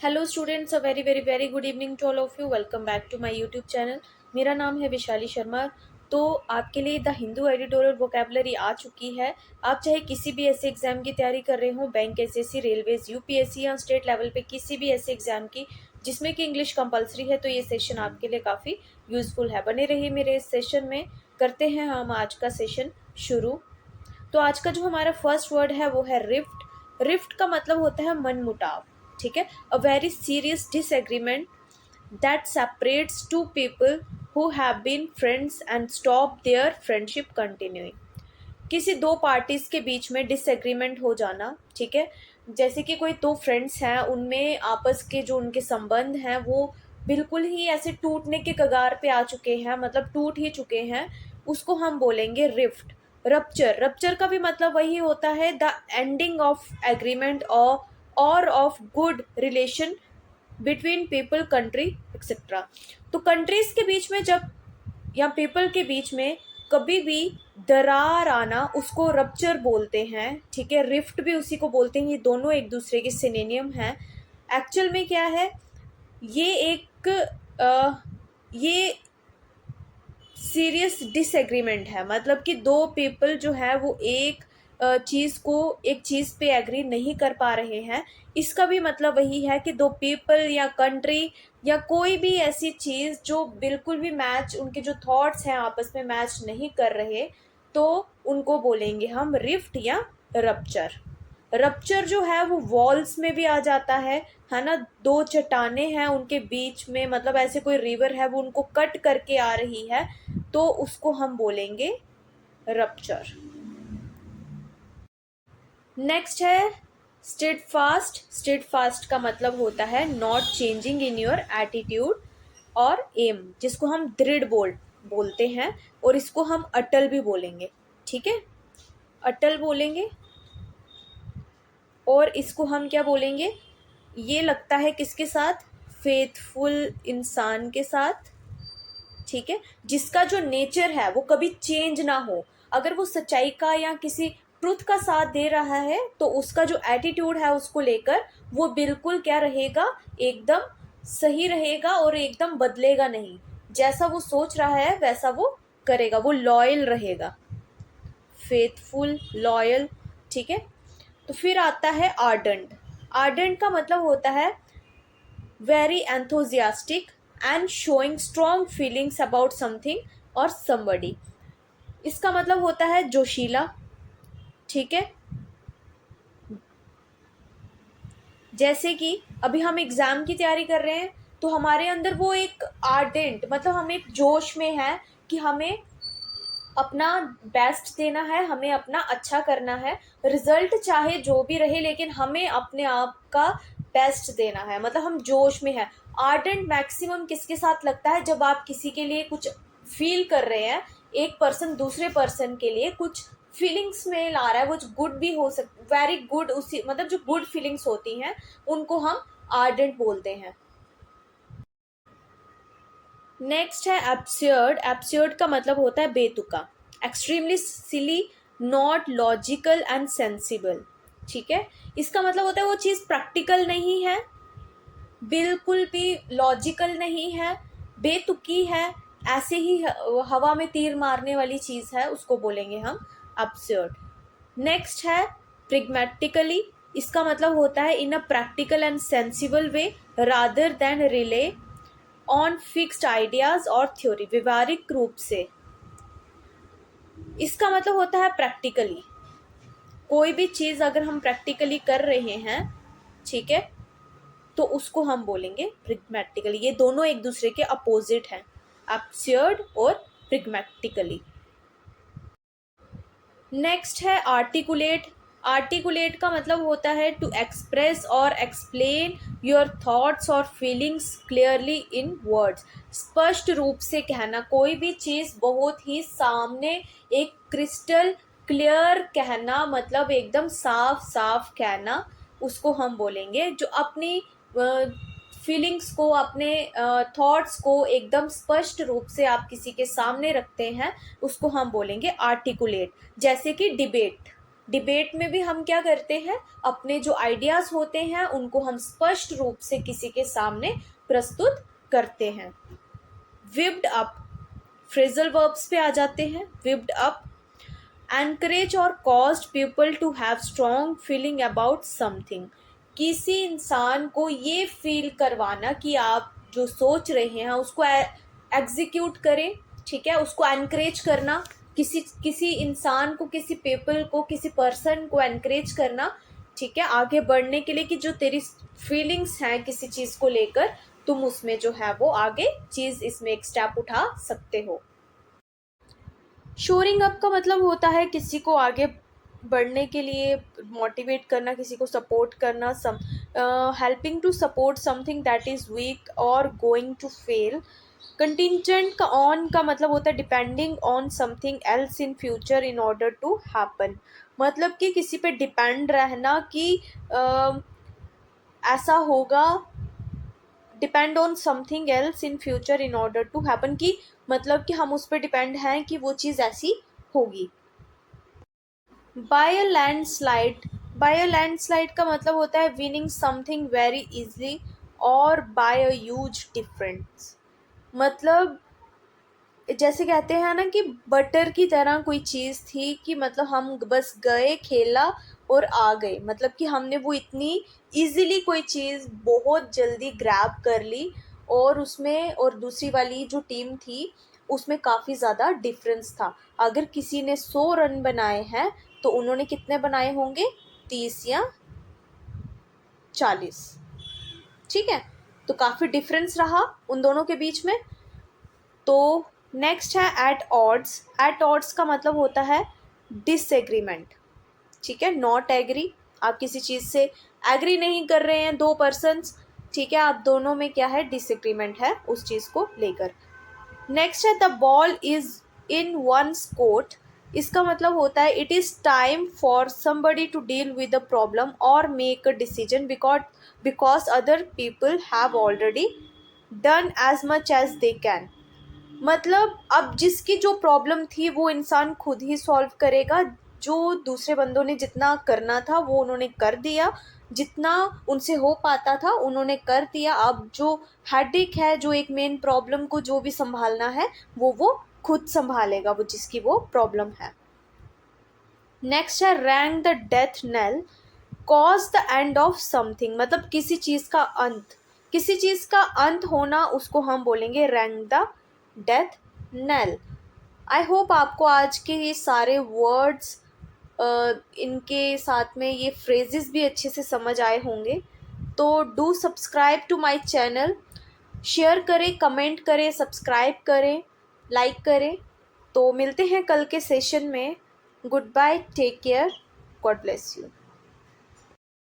Hello students, a very very very good evening to all of you. Welcome back to my YouTube channel. मेरा नाम है विशाली शर्मा। तो आपके लिए द हिंदू एडिटोरियल वोकेबलरी आ चुकी है। आप चाहे किसी भी ऐसे एग्जाम की तैयारी कर रहे हो, बैंक, एसएससी, रेलवेज, यूपीएससी या स्टेट लेवल पे किसी भी ऐसे एग्जाम की जिसमें कि इंग्लिश कंपलसरी है, तो ये सेशन आपके लिए काफ़ी यूजफुल है। बने रहिए मेरे इस सेशन में। करते हैं हम आज का सेशन शुरू। तो आज का जो हमारा फर्स्ट वर्ड है वो है रिफ्ट। रिफ्ट का मतलब होता है मनमुटाव। ठीक है, a very serious disagreement that separates two people who have been friends and stop there friendship continuing. किसी दो पार्टीज के बीच में डिसएग्रीमेंट हो जाना। ठीक है, जैसे कि कोई दो फ्रेंड्स हैं, उनमें आपस के जो उनके संबंध हैं वो बिल्कुल ही ऐसे टूटने के कगार पे आ चुके हैं, मतलब टूट ही चुके हैं, उसको हम बोलेंगे रिफ्ट। रप्चर, रप्चर का भी मतलब वही होता है, द एंडिंग ऑफ एग्रीमेंट और of good relation between people, country etcetera. तो कंट्रीज के बीच में जब या पीपल के बीच में कभी भी दरार आना, उसको रप्चर बोलते हैं। ठीक है, रिफ्ट भी उसी को बोलते हैं। ये दोनों एक दूसरे के सिनोनिम हैं। एक्चुअल में क्या है, ये एक ये सीरियस डिसएग्रीमेंट है। मतलब कि दो पीपल जो है वो एक चीज़ पे एग्री नहीं कर पा रहे हैं। इसका भी मतलब वही है कि दो पीपल या कंट्री या कोई भी ऐसी चीज़ जो बिल्कुल भी मैच, उनके जो थॉट्स हैं आपस में मैच नहीं कर रहे, तो उनको बोलेंगे हम रिफ्ट या रप्चर। रप्चर जो है वो वॉल्स में भी आ जाता है ना। दो चट्टाने हैं, उनके बीच में मतलब ऐसे कोई रिवर है, वो उनको कट करके आ रही है, तो उसको हम बोलेंगे रप्चर। नेक्स्ट है स्टेड फास्ट। स्टेड फास्ट का मतलब होता है not changing in your attitude और एम, जिसको हम दृढ़ बोलते हैं, और इसको हम अटल भी बोलेंगे। ठीक है, अटल बोलेंगे। और इसको हम क्या बोलेंगे, ये लगता है किसके साथ, फेथफुल इंसान के साथ। ठीक है, जिसका जो नेचर है वो कभी चेंज ना हो। अगर वो सच्चाई का या किसी ट्रुथ का साथ दे रहा है, तो उसका जो एटीट्यूड है उसको लेकर वो बिल्कुल क्या रहेगा, एकदम सही रहेगा और एकदम बदलेगा नहीं। जैसा वो सोच रहा है वैसा वो करेगा, वो लॉयल रहेगा, फेथफुल, लॉयल। ठीक है, तो फिर आता है आर्डेंट। आर्डेंट का मतलब होता है very enthusiastic and showing strong feelings about something और समबडी। इसका मतलब होता है जोशीला। ठीक है, जैसे कि अभी हम एग्जाम की तैयारी कर रहे हैं, तो हमारे अंदर वो एक आर्डेंट, मतलब हम एक जोश में हैं कि हमें अपना बेस्ट देना है, हमें अपना अच्छा करना है। रिजल्ट चाहे जो भी रहे, लेकिन हमें अपने आप का बेस्ट देना है, मतलब हम जोश में हैं। आर्डेंट मैक्सिमम किसके साथ लगता है, जब आप किसी के लिए कुछ फील कर रहे हैं, एक पर्सन दूसरे पर्सन के लिए कुछ फीलिंग्स में ला रहा है, वो गुड भी हो सकता, वेरी गुड, उसी मतलब जो गुड फीलिंग्स होती हैं उनको हम आर्डेंट बोलते हैं। नेक्स्ट है एब्सर्ड। एब्सर्ड का मतलब होता है बेतुका, extremely silly, not logical and sensible. ठीक है, इसका मतलब होता है वो चीज़ प्रैक्टिकल नहीं है, बिल्कुल भी लॉजिकल नहीं है, बेतुकी है, ऐसे ही हवा में तीर मारने वाली चीज़ है, उसको बोलेंगे हम एब्सर्ड। नेक्स्ट है प्रिग्मेटिकली। इसका मतलब होता है in a practical and sensible way rather than rely on fixed ideas और थ्योरी। व्यवहारिक रूप से, इसका मतलब होता है प्रैक्टिकली। कोई भी चीज़ अगर हम प्रैक्टिकली कर रहे हैं, ठीक है, तो उसको हम बोलेंगे प्रिग्मेटिकली। ये दोनों एक दूसरे के अपोजिट हैं, एब्सर्ड और प्रिग्मेटिकली। नेक्स्ट है आर्टिकुलेट। आर्टिकुलेट का मतलब होता है टू एक्सप्रेस और एक्सप्लेन योर थॉट्स और फीलिंग्स क्लियरली इन वर्ड्स। स्पष्ट रूप से कहना, कोई भी चीज़ बहुत ही सामने एक क्रिस्टल क्लियर कहना, मतलब एकदम साफ साफ कहना, उसको हम बोलेंगे। जो अपनी फीलिंग्स को, अपने थॉट्स को एकदम स्पष्ट रूप से आप किसी के सामने रखते हैं, उसको हम बोलेंगे आर्टिकुलेट। जैसे कि डिबेट, डिबेट में भी हम क्या करते हैं, अपने जो आइडियाज होते हैं उनको हम स्पष्ट रूप से किसी के सामने प्रस्तुत करते हैं। विप्ड अप, फ्रेजल वर्ब्स पे आ जाते हैं। विप्ड अप, एनकरेज और caused people to have strong feeling about something, किसी इंसान को ये फील करवाना कि आप जो सोच रहे हैं उसको एग्जीक्यूट करें, ठीक है, उसको एनकरेज करना, किसी इंसान को, किसी पीपल को, किसी पर्सन को एनकरेज करना, ठीक है, आगे बढ़ने के लिए कि जो तेरी फीलिंग्स हैं किसी चीज़ को लेकर, तुम उसमें जो है वो आगे चीज़ इसमें एक स्टेप उठा सकते हो। शोरिंग अप का मतलब होता है किसी को आगे बढ़ने के लिए मोटिवेट करना, किसी को सपोर्ट करना, helping to support something that is weak और गोइंग टू फेल। कंटिजेंट का ऑन का मतलब होता है depending on something else in future in order to happen, मतलब कि किसी पे डिपेंड रहना कि ऐसा होगा, depend on something else in future in order to happen, कि मतलब कि हम उस पर डिपेंड हैं कि वो चीज़ ऐसी होगी। बाय अ लैंडस्लाइड, बाय अ लैंडस्लाइड का मतलब होता है विनिंग समथिंग वेरी इजली और बाय अ ह्यूज डिफरेंस, मतलब जैसे कहते हैं ना कि बटर की तरह कोई चीज़ थी कि मतलब हम बस गए, खेला और आ गए, मतलब कि हमने वो इतनी इजीली कोई चीज़ बहुत जल्दी ग्रैब कर ली, और उसमें और दूसरी वाली जो टीम थी उसमें काफ़ी ज़्यादा डिफरेंस था। अगर किसी ने 100 रन बनाए हैं तो उन्होंने कितने बनाए होंगे, 30 या 40, ठीक है, तो काफ़ी डिफरेंस रहा उन दोनों के बीच में। तो नेक्स्ट है एट ऑड्स, एट ऑड्स का मतलब होता है डिसएग्रीमेंट, ठीक है, नॉट एग्री, आप किसी चीज़ से एग्री नहीं कर रहे हैं दो पर्सन्स, ठीक है, आप दोनों में क्या है, डिसएग्रीमेंट है उस चीज़ को लेकर। नेक्स्ट है the ball is in one's court, इसका मतलब होता है it is time for somebody to deal with a problem और make a decision because other people have already done as much as they can, मतलब अब जिसकी जो प्रॉब्लम थी वो इंसान खुद ही सॉल्व करेगा, जो दूसरे बंदों ने जितना करना था वो उन्होंने कर दिया, जितना उनसे हो पाता था उन्होंने कर दिया, अब जो हेडेक है, जो एक मेन प्रॉब्लम को जो भी संभालना है वो खुद संभालेगा, वो जिसकी वो प्रॉब्लम है। नेक्स्ट है wrong the death nail, cause the end of something, मतलब किसी चीज़ का अंत, किसी चीज़ का अंत होना उसको हम बोलेंगे wrong the death nail. I hope आपको आज के ये सारे वर्ड्स इनके साथ में ये फ्रेजेस भी अच्छे से समझ आए होंगे। तो do subscribe to my channel, share करें, कमेंट करें, सब्सक्राइब करें, लाइक करें। तो मिलते हैं कल के सेशन में। Goodbye, take care, god bless you.